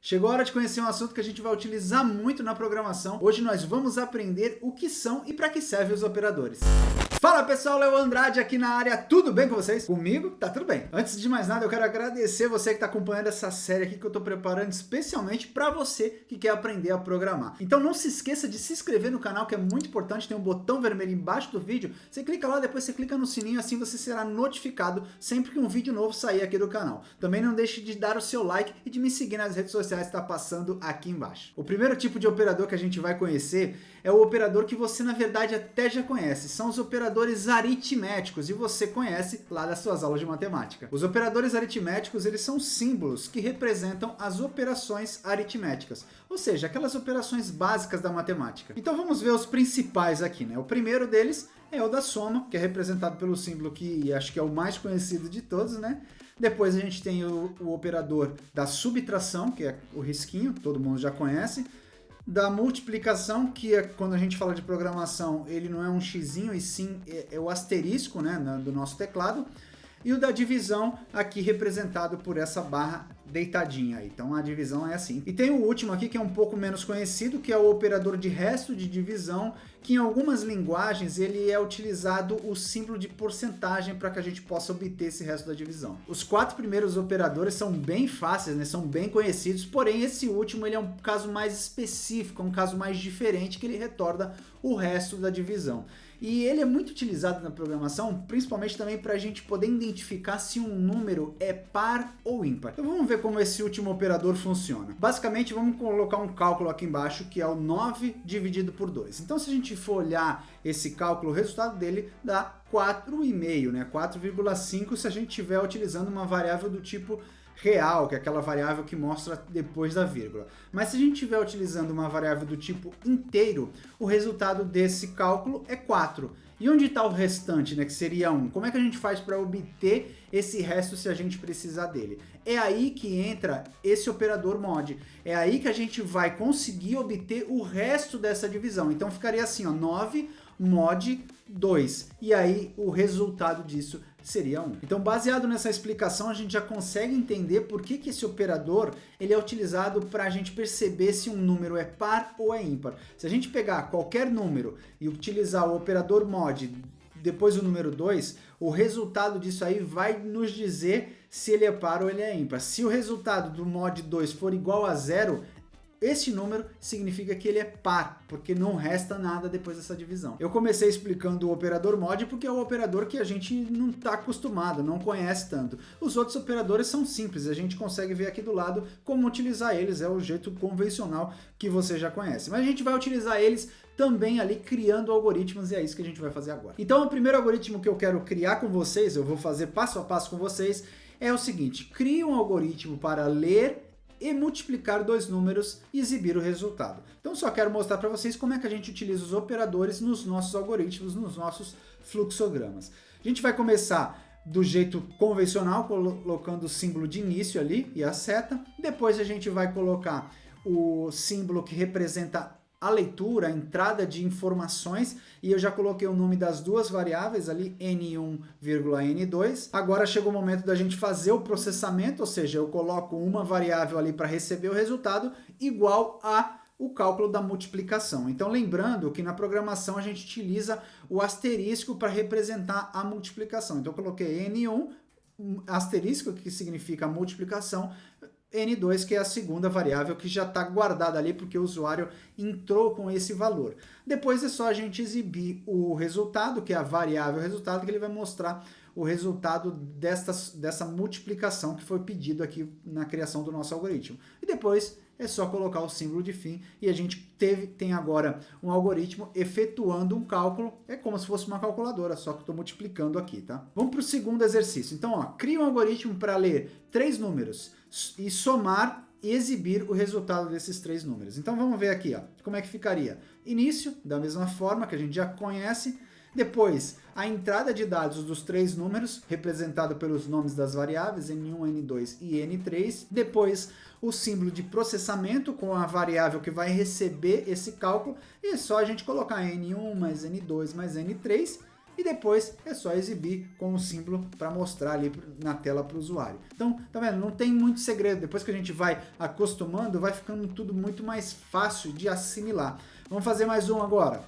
Chegou a hora de conhecer um assunto que a gente vai utilizar muito na programação. Hoje nós vamos aprender o que são e para que servem os operadores. Fala pessoal, Léo Andrade aqui na área, tudo bem com vocês? Comigo tá tudo bem. Antes de mais nada, eu quero agradecer você que está acompanhando essa série aqui que eu estou preparando especialmente para você que quer aprender a programar. Então não se esqueça de se inscrever no canal, que é muito importante, tem um botão vermelho embaixo do vídeo. Você clica lá, depois você clica no sininho, assim você será notificado sempre que um vídeo novo sair aqui do canal. Também não deixe de dar o seu like e de me seguir nas redes sociais que está passando aqui embaixo. O primeiro tipo de operador que a gente vai conhecer é o operador que você na verdade até já conhece, são os operadores aritméticos, e você conhece lá das suas aulas de matemática. Os operadores aritméticos, eles são símbolos que representam as operações aritméticas, ou seja, aquelas operações básicas da matemática. Então vamos ver os principais aqui, né? O primeiro deles é o da soma, que é representado pelo símbolo que acho que é o mais conhecido de todos, né? Depois a gente tem o operador da subtração, que é o risquinho, todo mundo já conhece. Da multiplicação, que é quando a gente fala de programação, ele não é um xizinho, e sim é o asterisco, né, do nosso teclado. E o da divisão, aqui representado por essa barra deitadinha aí. Então a divisão é assim. E tem o último aqui que é um pouco menos conhecido, que é o operador de resto de divisão, que em algumas linguagens ele é utilizado o símbolo de porcentagem para que a gente possa obter esse resto da divisão. Os 4 primeiros operadores são bem fáceis, né? São bem conhecidos, porém esse último ele é um caso mais específico, um caso mais diferente, que ele retorna o resto da divisão. E ele é muito utilizado na programação, principalmente também para a gente poder identificar se um número é par ou ímpar. Então vamos ver como esse último operador funciona. Basicamente vamos colocar um cálculo aqui embaixo, que é o 9 dividido por 2. Então se a gente for olhar esse cálculo, o resultado dele dá 4,5, né? 4,5 se a gente estiver utilizando uma variável do tipo real, que é aquela variável que mostra depois da vírgula. Mas se a gente estiver utilizando uma variável do tipo inteiro, o resultado desse cálculo é 4. E onde está o restante, né, que seria 1? Como é que a gente faz para obter esse resto se a gente precisar dele? É aí que entra esse operador mod. É aí que a gente vai conseguir obter o resto dessa divisão. Então ficaria assim, ó, 9 mod 2. E aí o resultado disso seria 1. Então, baseado nessa explicação, a gente já consegue entender por que esse operador ele é utilizado para a gente perceber se um número é par ou é ímpar. Se a gente pegar qualquer número e utilizar o operador mod, depois o número 2, o resultado disso aí vai nos dizer se ele é par ou ele é ímpar. Se o resultado do mod 2 for igual a 0, esse número significa que ele é par, porque não resta nada depois dessa divisão. Eu comecei explicando o operador mod porque é o operador que a gente não está acostumado, não conhece tanto. Os outros operadores são simples, a gente consegue ver aqui do lado como utilizar eles, é o jeito convencional que você já conhece. Mas a gente vai utilizar eles também ali criando algoritmos, e é isso que a gente vai fazer agora. Então o primeiro algoritmo que eu quero criar com vocês, eu vou fazer passo a passo com vocês, é o seguinte: crie um algoritmo para ler e multiplicar dois números e exibir o resultado. Então só quero mostrar para vocês como é que a gente utiliza os operadores nos nossos algoritmos, nos nossos fluxogramas. A gente vai começar do jeito convencional, colocando o símbolo de início ali e a seta. Depois a gente vai colocar o símbolo que representa a leitura, a entrada de informações, e eu já coloquei o nome das duas variáveis ali, n1, n2. Agora chegou o momento da gente fazer o processamento, ou seja, eu coloco uma variável ali para receber o resultado igual a o cálculo da multiplicação. Então lembrando que na programação a gente utiliza o asterisco para representar a multiplicação. Então eu coloquei n1, asterisco, que significa multiplicação, n2, que é a segunda variável que já está guardada ali porque o usuário entrou com esse valor. Depois é só a gente exibir o resultado, que é a variável resultado, que ele vai mostrar o resultado dessa multiplicação que foi pedido aqui na criação do nosso algoritmo. E depois é só colocar o símbolo de fim e a gente tem agora um algoritmo efetuando um cálculo. É como se fosse uma calculadora, só que estou multiplicando aqui, tá? Vamos para o segundo exercício. Então, ó, cria um algoritmo para ler 3 números e somar e exibir o resultado desses 3 números. Então vamos ver aqui, ó, como é que ficaria. Início, da mesma forma que a gente já conhece. Depois, a entrada de dados dos 3 números, representado pelos nomes das variáveis, n1, n2 e n3. Depois, o símbolo de processamento com a variável que vai receber esse cálculo. E é só a gente colocar n1 mais n2 mais n3 e depois é só exibir com o símbolo para mostrar ali na tela para o usuário. Então, tá vendo? Não tem muito segredo. Depois que a gente vai acostumando, vai ficando tudo muito mais fácil de assimilar. Vamos fazer mais um agora.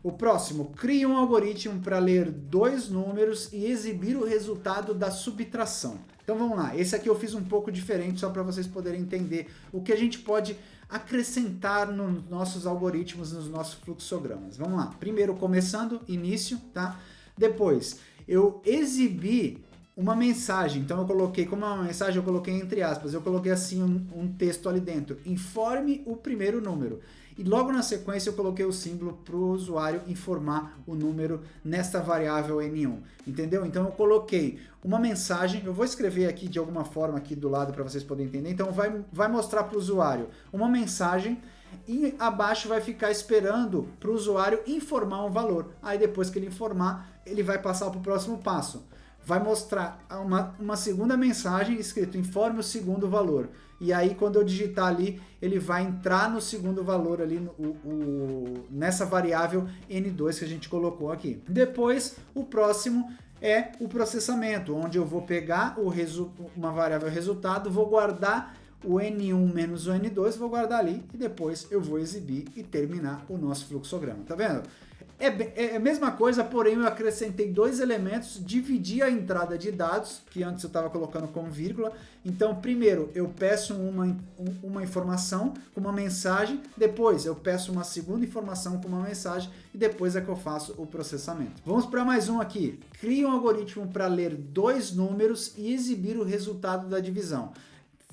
O próximo, crie um algoritmo para ler 2 números e exibir o resultado da subtração. Então vamos lá, esse aqui eu fiz um pouco diferente só para vocês poderem entender o que a gente pode acrescentar nos nossos algoritmos, nos nossos fluxogramas. Vamos lá, primeiro começando, início, tá? Depois, eu exibi uma mensagem, então eu coloquei, como é uma mensagem, eu coloquei entre aspas, eu coloquei assim um texto ali dentro, informe o primeiro número. E logo na sequência eu coloquei o símbolo para o usuário informar o número nesta variável N1, entendeu? Então eu coloquei uma mensagem, eu vou escrever aqui de alguma forma aqui do lado para vocês poderem entender, então vai mostrar para o usuário uma mensagem e abaixo vai ficar esperando para o usuário informar um valor. Aí depois que ele informar, ele vai passar para o próximo passo. Vai mostrar uma segunda mensagem escrito informe o segundo valor. E aí quando eu digitar ali, ele vai entrar no segundo valor ali nessa variável N2 que a gente colocou aqui. Depois, o próximo é o processamento, onde eu vou pegar uma variável resultado, vou guardar o N1 menos o N2, vou guardar ali e depois eu vou exibir e terminar o nosso fluxograma. Tá vendo? É a mesma coisa, porém eu acrescentei 2 elementos, dividi a entrada de dados, que antes eu estava colocando com vírgula. Então, primeiro eu peço uma informação com uma mensagem, depois eu peço uma segunda informação com uma mensagem e depois é que eu faço o processamento. Vamos para mais um aqui. Crie um algoritmo para ler 2 números e exibir o resultado da divisão.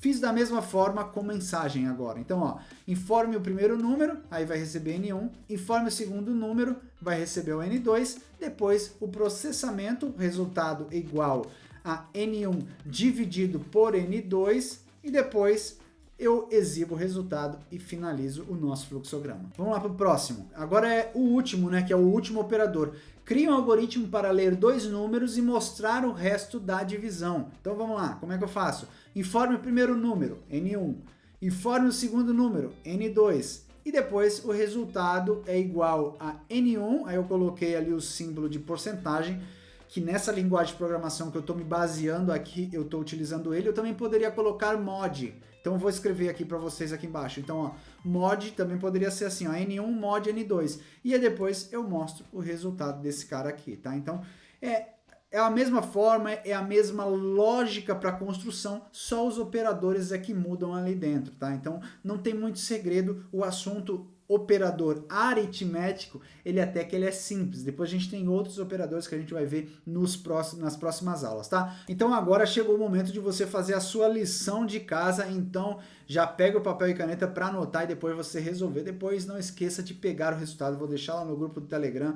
Fiz da mesma forma com mensagem agora. Então, ó, informe o primeiro número, aí vai receber N1. Informe o segundo número, vai receber o N2. Depois, o processamento, resultado igual a N1 dividido por N2. E depois, eu exibo o resultado e finalizo o nosso fluxograma. Vamos lá para o próximo. Agora é o último, né, que é o último operador. Crie um algoritmo para ler 2 números e mostrar o resto da divisão. Então vamos lá, como é que eu faço? Informe o primeiro número, N1. Informe o segundo número, N2. E depois o resultado é igual a N1. Aí eu coloquei ali o símbolo de porcentagem, que nessa linguagem de programação que eu estou me baseando aqui, eu estou utilizando ele. Eu também poderia colocar mod. Então eu vou escrever aqui para vocês aqui embaixo. Então, ó, mod também poderia ser assim, ó, N1 mod N2. E aí depois eu mostro o resultado desse cara aqui, tá? Então, é a mesma forma, é a mesma lógica para construção, só os operadores é que mudam ali dentro, tá? Então, não tem muito segredo, o assunto operador aritmético, ele é simples. Depois a gente tem outros operadores que a gente vai ver nas próximas aulas, tá? Então agora chegou o momento de você fazer a sua lição de casa, então já pega o papel e caneta para anotar e depois você resolver. Depois não esqueça de pegar o resultado, vou deixar lá no grupo do Telegram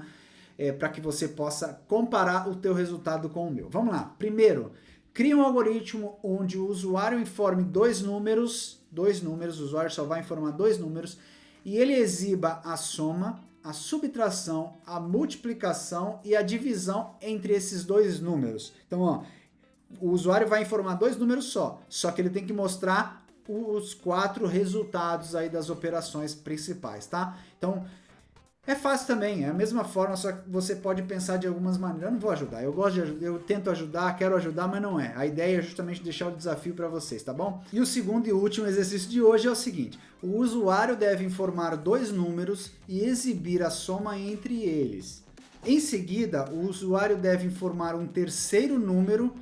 para que você possa comparar o teu resultado com o meu. Vamos lá, primeiro, crie um algoritmo onde o usuário informe 2 números, o usuário só vai informar 2 números, e ele exiba a soma, a subtração, a multiplicação e a divisão entre esses 2 números. Então, ó, o usuário vai informar 2 números só que ele tem que mostrar os 4 resultados aí das operações principais, tá? Então, é fácil também, é a mesma forma, só que você pode pensar de algumas maneiras. Eu não vou ajudar, eu tento ajudar, quero ajudar, mas não é. A ideia é justamente deixar o desafio para vocês, tá bom? E o segundo e último exercício de hoje é o seguinte: o usuário deve informar 2 números e exibir a soma entre eles. Em seguida, o usuário deve informar um terceiro número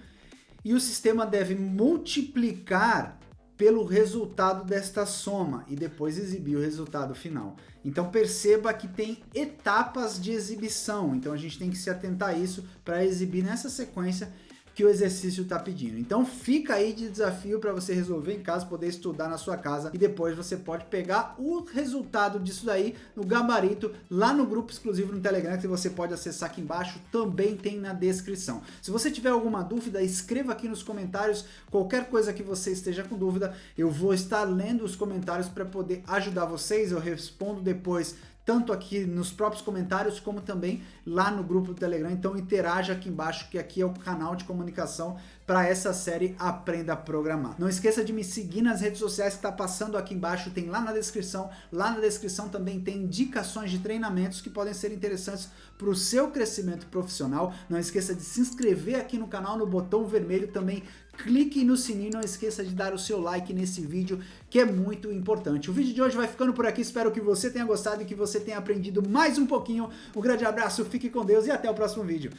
e o sistema deve multiplicar pelo resultado desta soma e depois exibir o resultado final. Então perceba que tem etapas de exibição, então a gente tem que se atentar a isso para exibir nessa sequência que o exercício está pedindo. Então fica aí de desafio para você resolver em casa, poder estudar na sua casa e depois você pode pegar o resultado disso daí no gabarito lá no grupo exclusivo no Telegram que você pode acessar aqui embaixo, também tem na descrição. Se você tiver alguma dúvida, escreva aqui nos comentários, qualquer coisa que você esteja com dúvida, eu vou estar lendo os comentários para poder ajudar vocês, eu respondo depois tanto aqui nos próprios comentários, como também lá no grupo do Telegram. Então interaja aqui embaixo, que aqui é o canal de comunicação para essa série Aprenda a Programar. Não esqueça de me seguir nas redes sociais que está passando aqui embaixo, tem lá na descrição. Lá na descrição também tem indicações de treinamentos que podem ser interessantes para o seu crescimento profissional. Não esqueça de se inscrever aqui no canal, no botão vermelho também. Clique no sininho, não esqueça de dar o seu like nesse vídeo, que é muito importante. O vídeo de hoje vai ficando por aqui, espero que você tenha gostado e que você tenha aprendido mais um pouquinho. Um grande abraço, fique com Deus e até o próximo vídeo.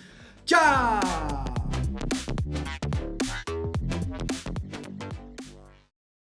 Tchau!